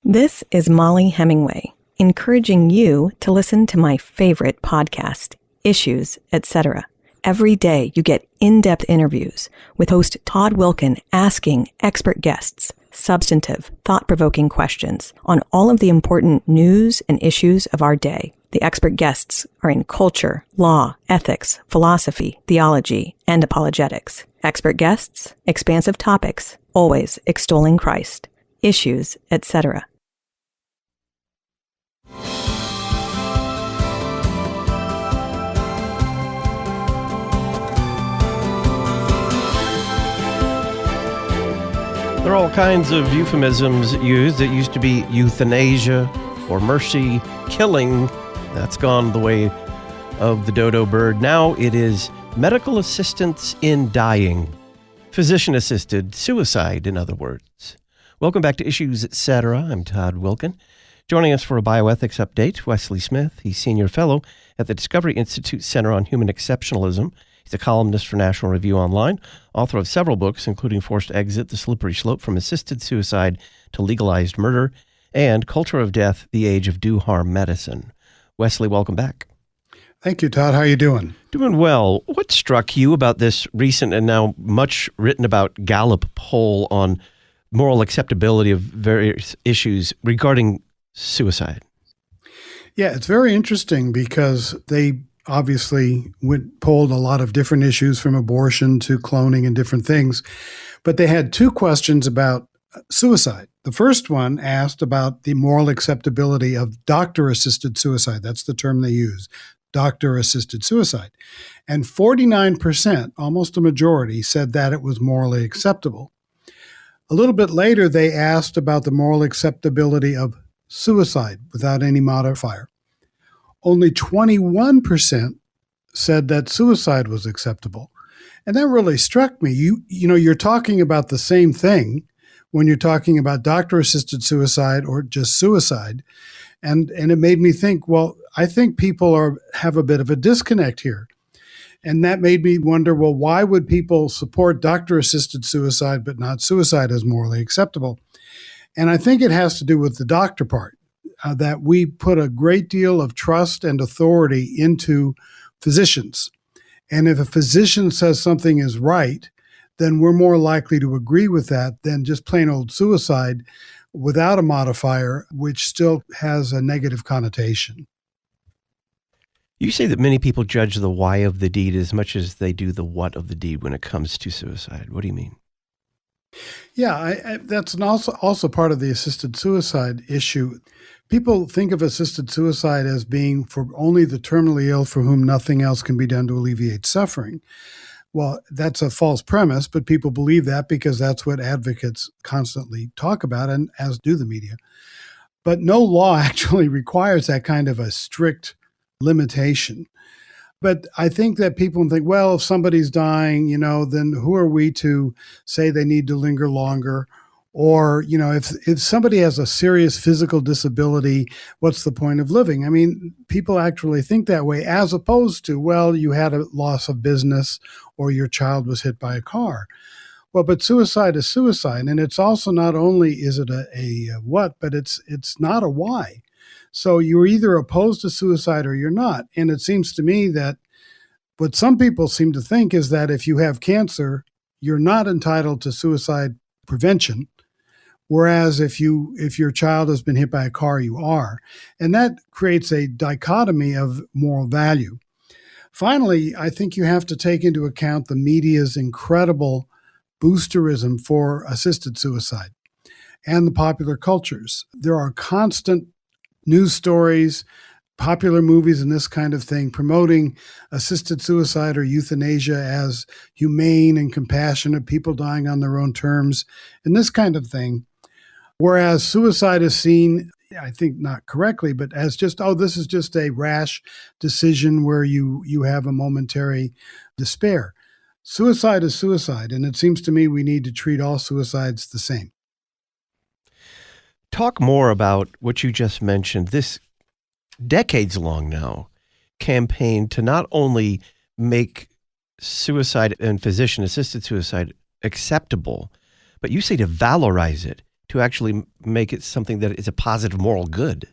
This is Molly Hemingway, encouraging you to listen to my favorite podcast, Issues, Etc. Every day you get in-depth interviews with host Todd Wilkin asking expert guests substantive, thought-provoking questions on all of the important news and issues of our day. The expert guests are in culture, law, ethics, philosophy, theology, and apologetics. Expert guests, expansive topics, always extolling Christ. Issues, etc. There are all kinds of euphemisms used. It used to be euthanasia or mercy killing. That's gone the way of the dodo bird. Now it is medical assistance in dying. Physician-assisted suicide, in other words. Welcome back to Issues, Etc. I'm Todd Wilkin. Joining us for a bioethics update, Wesley Smith. He's Senior Fellow at the Discovery Institute Center on Human Exceptionalism. He's a columnist for National Review Online, author of several books, including Forced Exit, The Slippery Slope from Assisted Suicide to Legalized Murder, and Culture of Death, The Age of Do-Harm Medicine. Wesley, welcome back. Thank you, Todd. How are you doing? Doing well. What struck you about this recent and now much written about Gallup poll on moral acceptability of various issues regarding suicide? Yeah, it's very interesting because they obviously polled a lot of different issues from abortion to cloning and different things, but they had two questions about suicide. The first one asked about the moral acceptability of doctor-assisted suicide. That's the term they use, doctor-assisted suicide. And 49%, almost a majority, said that it was morally acceptable. A little bit later, they asked about the moral acceptability of suicide without any modifier. Only 21% said that suicide was acceptable. And that really struck me. You're talking about the same thing when you're talking about doctor-assisted suicide or just suicide. And it made me think, well, I think people have a bit of a disconnect here. And that made me wonder, well, why would people support doctor-assisted suicide but not suicide as morally acceptable? And I think it has to do with the doctor part. That we put a great deal of trust and authority into physicians. And if a physician says something is right, then we're more likely to agree with that than just plain old suicide without a modifier, which still has a negative connotation. You say that many people judge the why of the deed as much as they do the what of the deed when it comes to suicide. What do you mean? Yeah, that's also part of the assisted suicide issue. People think of assisted suicide as being for only the terminally ill for whom nothing else can be done to alleviate suffering. Well, that's a false premise, but people believe that because that's what advocates constantly talk about, and as do the media. But no law actually requires that kind of a strict limitation. But I think that people think, well, if somebody's dying, then who are we to say they need to linger longer? Or, if somebody has a serious physical disability, what's the point of living? I mean, people actually think that way, as opposed to, well, you had a loss of business or your child was hit by a car. Well, but suicide is suicide. And it's also not only is it a what, but it's not a why. So you're either opposed to suicide or you're not. And it seems to me that what some people seem to think is that if you have cancer, you're not entitled to suicide prevention. Whereas if your child has been hit by a car, you are. And that creates a dichotomy of moral value. Finally, I think you have to take into account the media's incredible boosterism for assisted suicide and the popular cultures. There are constant news stories, popular movies and this kind of thing promoting assisted suicide or euthanasia as humane and compassionate, people dying on their own terms, and this kind of thing. Whereas suicide is seen, I think not correctly, but as just, this is just a rash decision where you have a momentary despair. Suicide is suicide, and it seems to me we need to treat all suicides the same. Talk more about what you just mentioned, this decades-long now campaign to not only make suicide and physician-assisted suicide acceptable, but you say to valorize it, to actually make it something that is a positive moral good.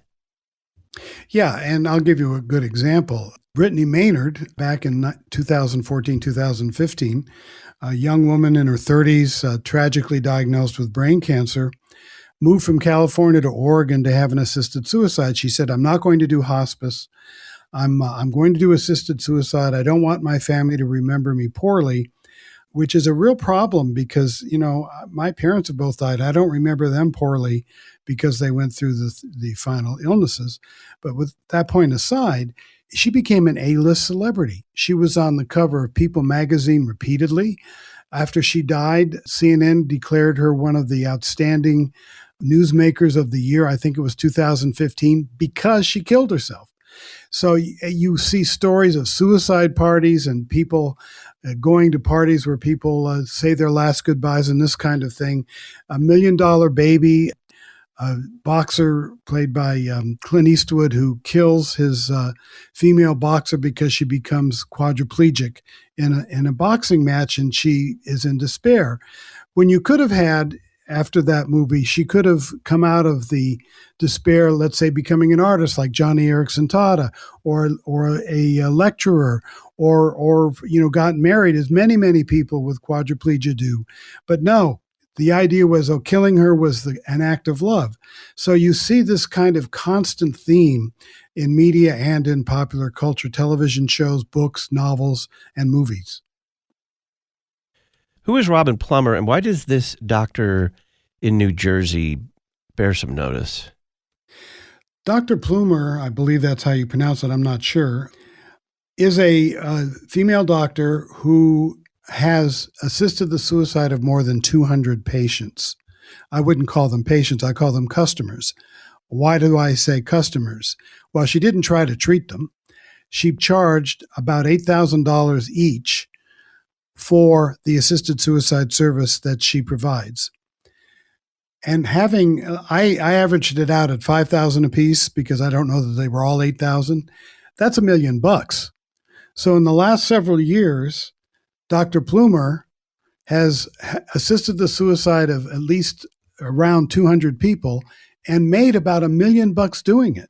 Yeah, and I'll give you a good example. Brittany Maynard, back in 2014, 2015, a young woman in her 30s, tragically diagnosed with brain cancer, moved from California to Oregon to have an assisted suicide. She said, I'm not going to do hospice. I'm going to do assisted suicide. I don't want my family to remember me poorly, which is a real problem because, my parents have both died. I don't remember them poorly because they went through the final illnesses. But with that point aside, she became an A-list celebrity. She was on the cover of People magazine repeatedly. After she died, CNN declared her one of the outstanding newsmakers of the year. I think it was 2015 because she killed herself. So you see stories of suicide parties and people going to parties where people say their last goodbyes and this kind of thing. $1 Million Baby, a boxer played by Clint Eastwood, who kills his female boxer because she becomes quadriplegic in a boxing match, and she is in despair. When you could have had, after that movie, she could have come out of the despair, let's say becoming an artist like Johnny Erickson Tada, or a lecturer, or got married, as many people with quadriplegia do. But no, the idea was, killing her was an act of love. So you see this kind of constant theme in media and in popular culture, television shows, books, novels, and movies. Who is Robin Plummer, and why does this doctor in New Jersey bear some notice? Dr. Plummer, I believe that's how you pronounce it, I'm not sure, is a female doctor who has assisted the suicide of more than 200 patients. I wouldn't call them patients, I call them customers. Why do I say customers? Well, she didn't try to treat them. She charged about $8,000 each for the assisted suicide service that she provides. And I averaged it out at $5,000 a piece because I don't know that they were all $8,000. That's $1 million. So in the last several years, Dr. Plummer has assisted the suicide of at least around 200 people and made about $1 million doing it.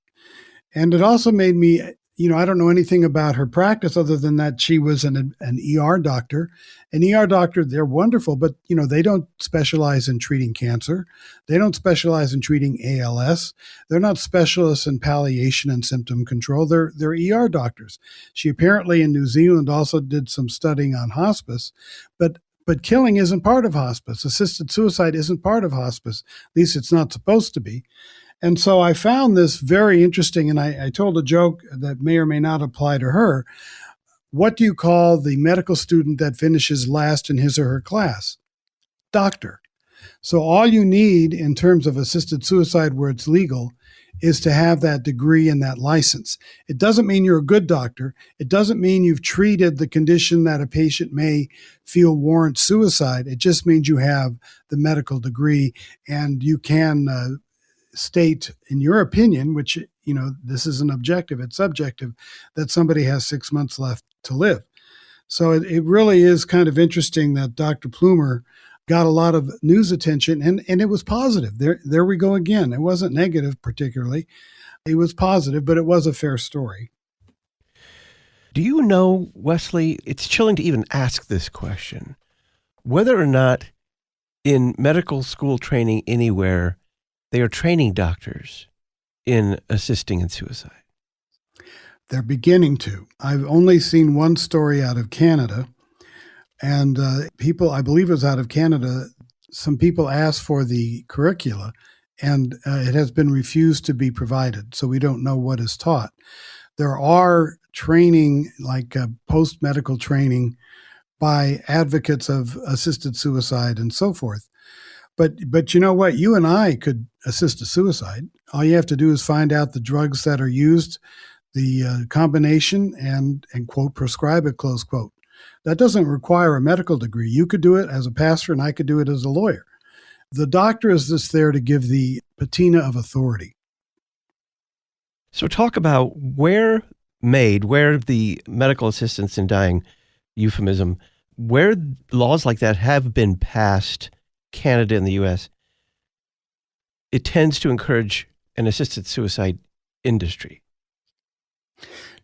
And it also made me, I don't know anything about her practice other than that she was an ER doctor. An ER doctor, they're wonderful, but, they don't specialize in treating cancer. They don't specialize in treating ALS. They're not specialists in palliation and symptom control. They're ER doctors. She apparently in New Zealand also did some studying on hospice, but killing isn't part of hospice. Assisted suicide isn't part of hospice. At least it's not supposed to be. And so I found this very interesting, and I told a joke that may or may not apply to her. What do you call the medical student that finishes last in his or her class? Doctor. So all you need in terms of assisted suicide where it's legal is to have that degree and that license. It doesn't mean you're a good doctor. It doesn't mean you've treated the condition that a patient may feel warrants suicide. It just means you have the medical degree and you can state, in your opinion, which, this isn't objective, it's subjective, that somebody has 6 months left to live. So it really is kind of interesting that Dr. Plummer got a lot of news attention, and it was positive. There we go again. It wasn't negative particularly. It was positive, but it was a fair story. Do you know, Wesley, it's chilling to even ask this question, whether or not in medical school training anywhere, they are training doctors in assisting in suicide? They're beginning to. I've only seen one story out of Canada, and people, I believe it was out of Canada, some people asked for the curricula, and it has been refused to be provided, so we don't know what is taught. There are training, like post-medical training by advocates of assisted suicide and so forth. But you know what? You and I could assist a suicide. All you have to do is find out the drugs that are used, the combination, and quote, prescribe it, close quote. That doesn't require a medical degree. You could do it as a pastor and I could do it as a lawyer. The doctor is just there to give the patina of authority. So talk about where the medical assistance in dying euphemism, where laws like that have been passed, Canada and the U.S., it tends to encourage an assisted suicide industry.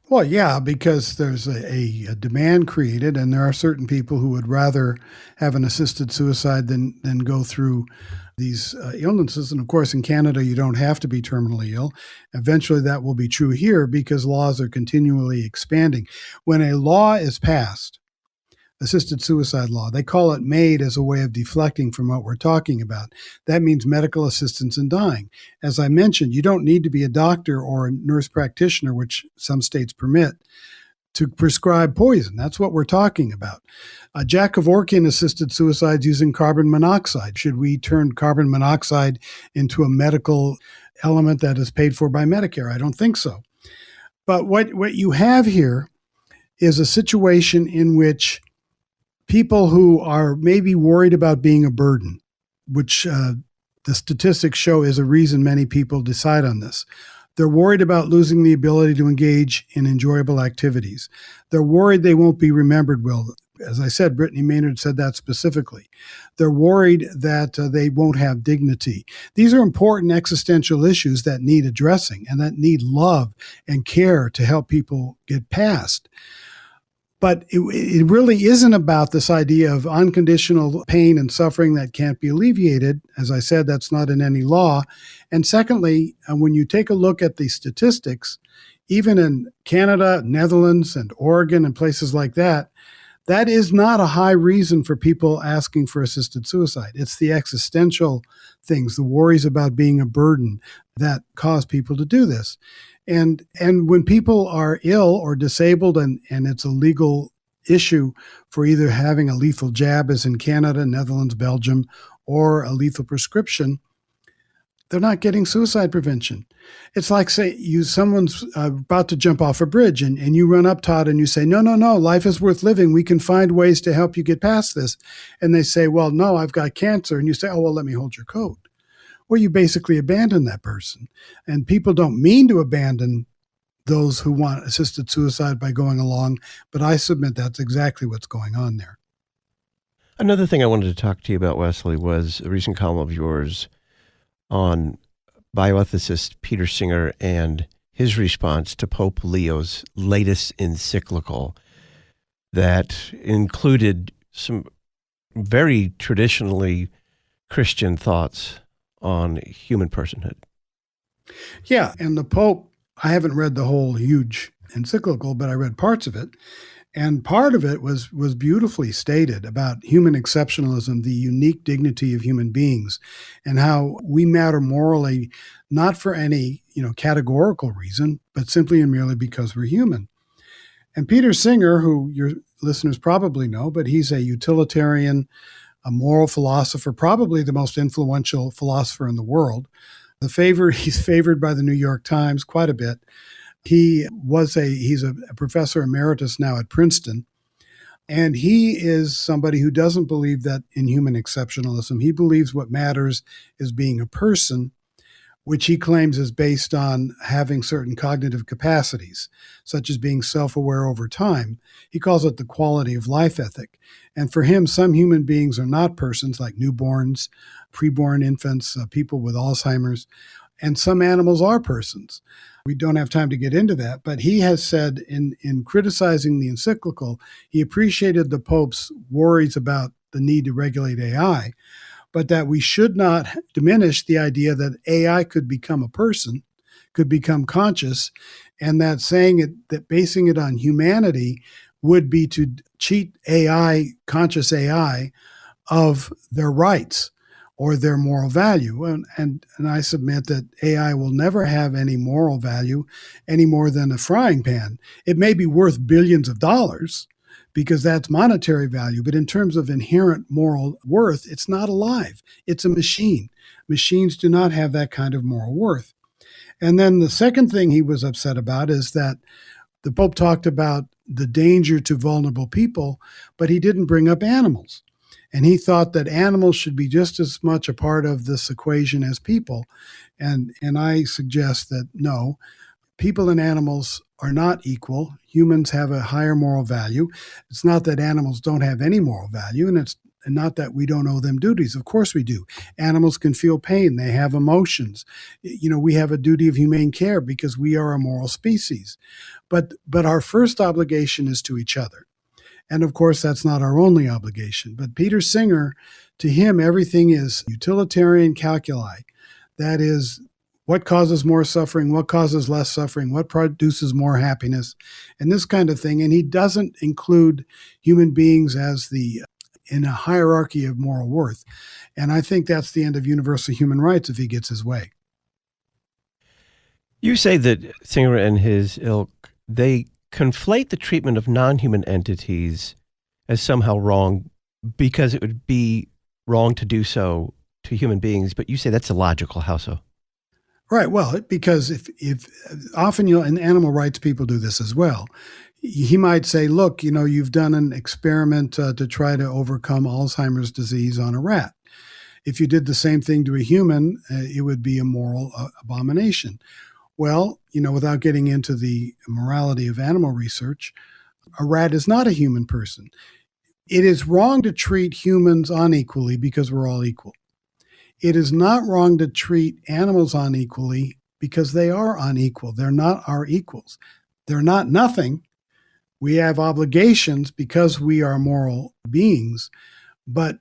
Well, yeah, because there's a demand created, and there are certain people who would rather have an assisted suicide than go through these illnesses. And of course, in Canada, you don't have to be terminally ill. Eventually, that will be true here because laws are continually expanding. When a law is passed, assisted suicide law, they call it MAID as a way of deflecting from what we're talking about. That means medical assistance in dying. As I mentioned, you don't need to be a doctor or a nurse practitioner, which some states permit, to prescribe poison. That's what we're talking about. Jack Kevorkian assisted suicides using carbon monoxide. Should we turn carbon monoxide into a medical element that is paid for by Medicare? I don't think so. But what you have here is a situation in which people who are maybe worried about being a burden, which the statistics show is a reason many people decide on this. They're worried about losing the ability to engage in enjoyable activities. They're worried they won't be remembered well. As I said, Brittany Maynard said that specifically. They're worried that they won't have dignity. These are important existential issues that need addressing and that need love and care to help people get past. But it really isn't about this idea of unconditional pain and suffering that can't be alleviated. As I said, that's not in any law. And secondly, when you take a look at the statistics, even in Canada, Netherlands, and Oregon and places like that, that is not a high reason for people asking for assisted suicide. It's the existential things, the worries about being a burden that cause people to do this. And when people are ill or disabled and it's a legal issue for either having a lethal jab, as in Canada, Netherlands, Belgium, or a lethal prescription, they're not getting suicide prevention. It's like, say, someone's about to jump off a bridge and you run up, Todd, and you say, no, life is worth living. We can find ways to help you get past this. And they say, well, no, I've got cancer. And you say, oh, well, let me hold your coat. Well, you basically abandon that person. And people don't mean to abandon those who want assisted suicide by going along, but I submit that's exactly what's going on there. Another thing I wanted to talk to you about, Wesley, was a recent column of yours on bioethicist Peter Singer and his response to Pope Leo's latest encyclical that included some very traditionally Christian thoughts on human personhood. Yeah, and the Pope, I haven't read the whole huge encyclical, but I read parts of it. And part of it was beautifully stated about human exceptionalism, the unique dignity of human beings, and how we matter morally, not for any, categorical reason, but simply and merely because we're human. And Peter Singer, who your listeners probably know, but he's a utilitarian, a moral philosopher, probably the most influential philosopher in the world. He's favored by the New York Times quite a bit. He's a professor emeritus now at Princeton, and he is somebody who doesn't believe that in human exceptionalism. He believes what matters is being a person, which he claims is based on having certain cognitive capacities, such as being self-aware over time. He calls it the quality of life ethic. And for him, some human beings are not persons, like newborns, preborn infants, people with Alzheimer's, and some animals are persons. We don't have time to get into that, but he has said in criticizing the encyclical, he appreciated the Pope's worries about the need to regulate AI, but that we should not diminish the idea that AI could become a person, could become conscious, and that basing it on humanity would be to cheat AI, conscious AI, of their rights or their moral value. And I submit that AI will never have any moral value any more than a frying pan. It may be worth billions of dollars because that's monetary value, but in terms of inherent moral worth, it's not alive. It's a machine. Machines do not have that kind of moral worth. And then the second thing he was upset about is that the Pope talked about the danger to vulnerable people, but he didn't bring up animals. And he thought that animals should be just as much a part of this equation as people. And I suggest that no, people and animals are not equal. Humans have a higher moral value. It's not that animals don't have any moral value, and it's And not that we don't owe them duties. Of course we do. Animals can feel pain. They have emotions. We have a duty of humane care because we are a moral species. But our first obligation is to each other. And of course, that's not our only obligation. But Peter Singer, to him, everything is utilitarian calculi. That is, what causes more suffering, what causes less suffering, what produces more happiness, and this kind of thing. And he doesn't include human beings in a hierarchy of moral worth. And I think that's the end of universal human rights if he gets his way. You say that Singer and his ilk, they conflate the treatment of non-human entities as somehow wrong because it would be wrong to do so to human beings, but you say that's illogical. How so? Right. Well, because if often and animal rights people do this as well. He might say, look, you've done an experiment to try to overcome Alzheimer's disease on a rat. If you did the same thing to a human, it would be a moral abomination. Well, without getting into the morality of animal research, a rat is not a human person. It is wrong to treat humans unequally because we're all equal. It is not wrong to treat animals unequally because they are unequal. They're not our equals. They're not nothing. We have obligations because we are moral beings. But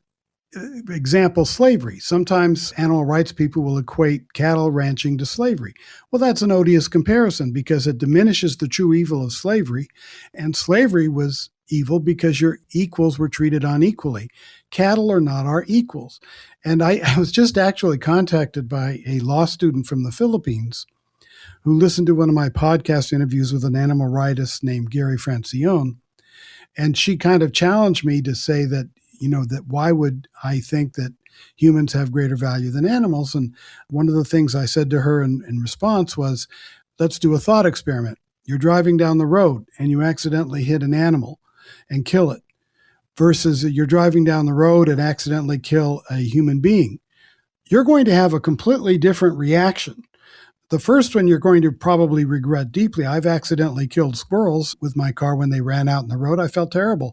example, slavery. Sometimes animal rights people will equate cattle ranching to slavery. Well, that's an odious comparison because it diminishes the true evil of slavery. And slavery was evil because your equals were treated unequally. Cattle are not our equals. And I was just actually contacted by a law student from the Philippines who listened to one of my podcast interviews with an animal rightist named Gary Francione. And she kind of challenged me to say that, that why would I think that humans have greater value than animals? And one of the things I said to her in response was, let's do a thought experiment. You're driving down the road and you accidentally hit an animal and kill it versus you're driving down the road and accidentally kill a human being. You're going to have a completely different reaction. The first one you're going to probably regret deeply. I've accidentally killed squirrels with my car when they ran out in the road. I felt terrible.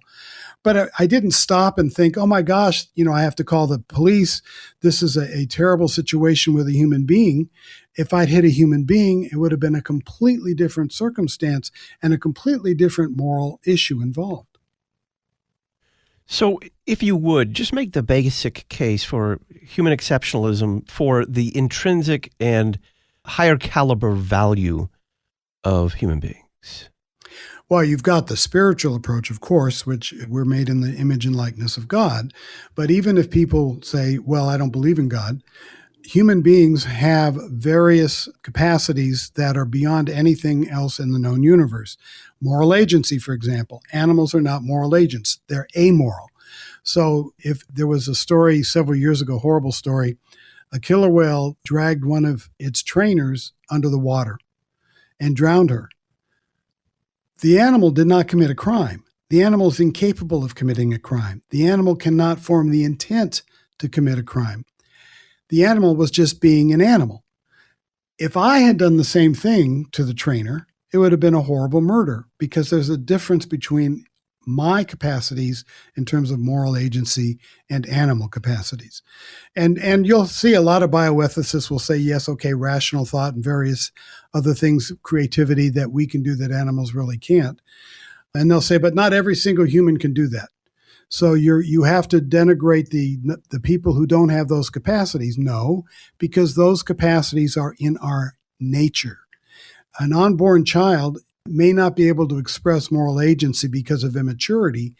But I didn't stop and think, oh my gosh, I have to call the police. This is a terrible situation with a human being. If I'd hit a human being, it would have been a completely different circumstance and a completely different moral issue involved. So if you would, just make the basic case for human exceptionalism for the intrinsic and higher caliber value of human beings. Well, you've got the spiritual approach, of course, which we're made in the image and likeness of God. But even if people say, well, I don't believe in God, human beings have various capacities that are beyond anything else in the known universe. Moral agency, for example. Animals are not moral agents. They're amoral. So if there was a story several years ago, horrible story, a killer whale dragged one of its trainers under the water and drowned her. The animal did not commit a crime. The animal is incapable of committing a crime. The animal cannot form the intent to commit a crime. The animal was just being an animal. If I had done the same thing to the trainer, it would have been a horrible murder because there's a difference between my capacities in terms of moral agency and animal capacities. And you'll see a lot of bioethicists will say, yes, okay, rational thought and various other things, creativity that we can do that animals really can't. And they'll say, but not every single human can do that. So you have to denigrate the people who don't have those capacities. No, because those capacities are in our nature. An unborn child may not be able to express moral agency because of immaturity,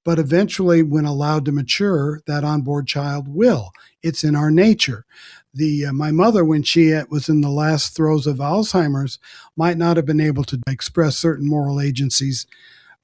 but eventually, when allowed to mature, that unborn child will. It's in our nature. My mother, when she was in the last throes of Alzheimer's, might not have been able to express certain moral agencies,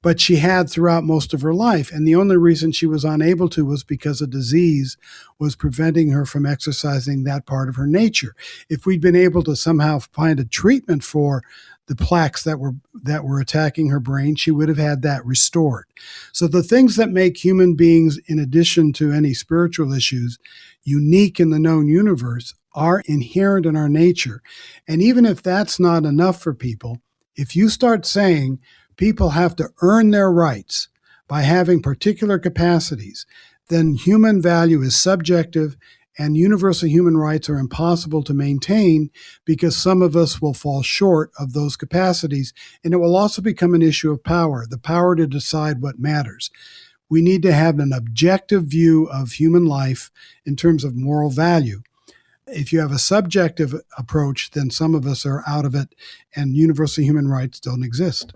but she had throughout most of her life. And the only reason she was unable to was because a disease was preventing her from exercising that part of her nature. If we'd been able to somehow find a treatment for the plaques that were attacking her brain, she would have had that restored. So the things that make human beings, in addition to any spiritual issues, unique in the known universe are inherent in our nature. And even if that's not enough for people, if you start saying people have to earn their rights by having particular capacities, then human value is subjective and universal human rights are impossible to maintain because some of us will fall short of those capacities. And it will also become an issue of power, the power to decide what matters. We need to have an objective view of human life in terms of moral value. If you have a subjective approach, then some of us are out of it and universal human rights don't exist.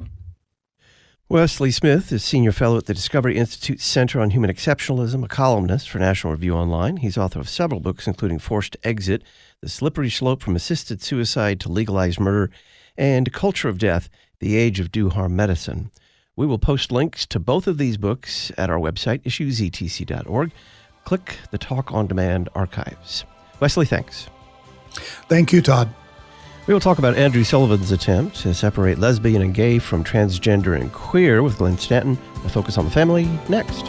Wesley Smith is Senior Fellow at the Discovery Institute Center on Human Exceptionalism, a columnist for National Review Online. He's author of several books, including Forced Exit, The Slippery Slope from Assisted Suicide to Legalized Murder, and Culture of Death, The Age of Do-Harm Medicine. We will post links to both of these books at our website, issuesetc.org. Click the Talk on Demand archives. Wesley, thanks. Thank you, Todd. We will talk about Andrew Sullivan's attempt to separate lesbian and gay from transgender and queer with Glenn Stanton. A focus on the family next.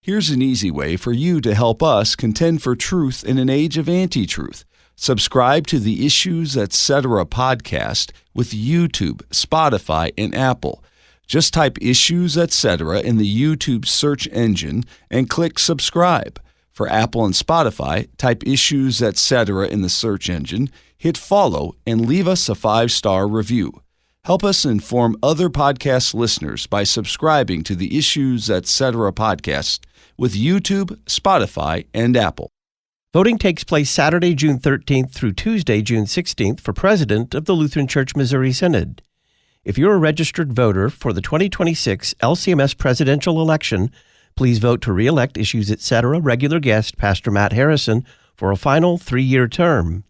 Here's an easy way for you to help us contend for truth in an age of anti-truth. Subscribe to the Issues Etc. podcast with YouTube, Spotify, and Apple. Just type Issues Etc. in the YouTube search engine and click subscribe. For Apple and Spotify, type Issues Etc. in the search engine, hit follow, and leave us a 5-star review. Help us inform other podcast listeners by subscribing to the Issues Etc. podcast with YouTube, Spotify, and Apple. Voting takes place Saturday, June 13th through Tuesday, June 16th for President of the Lutheran Church Missouri Synod. If you're a registered voter for the 2026 LCMS presidential election, please vote to re-elect Issues Etc. regular guest Pastor Matt Harrison for a final 3-year term.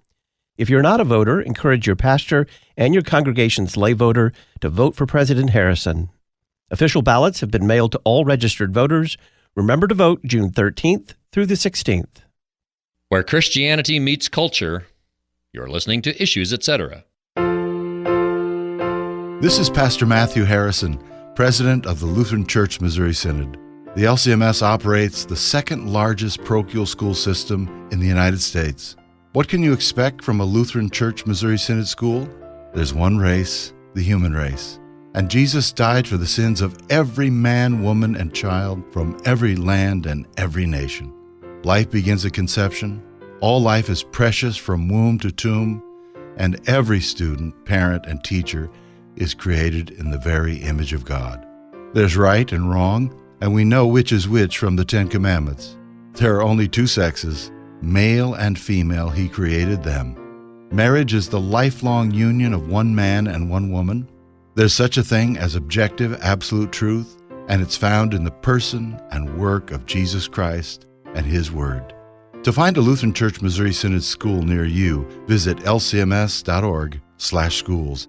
If you're not a voter, encourage your pastor and your congregation's lay voter to vote for President Harrison. Official ballots have been mailed to all registered voters. Remember to vote June 13th through the 16th. Where Christianity meets culture, you're listening to Issues Etc. This is Pastor Matthew Harrison, President of the Lutheran Church Missouri Synod. The LCMS operates the second largest parochial school system in the United States. What can you expect from a Lutheran Church Missouri Synod school? There's one race, the human race. And Jesus died for the sins of every man, woman, and child from every land and every nation. Life begins at conception. All life is precious from womb to tomb, and every student, parent, and teacher is created in the very image of God. There's right and wrong, and we know which is which from the 10 Commandments. There are only 2 sexes, male and female. He created them. Marriage is the lifelong union of one man and one woman. There's such a thing as objective, absolute truth, and it's found in the person and work of Jesus Christ and His Word. To find a Lutheran Church Missouri Synod school near you, visit lcms.org/schools.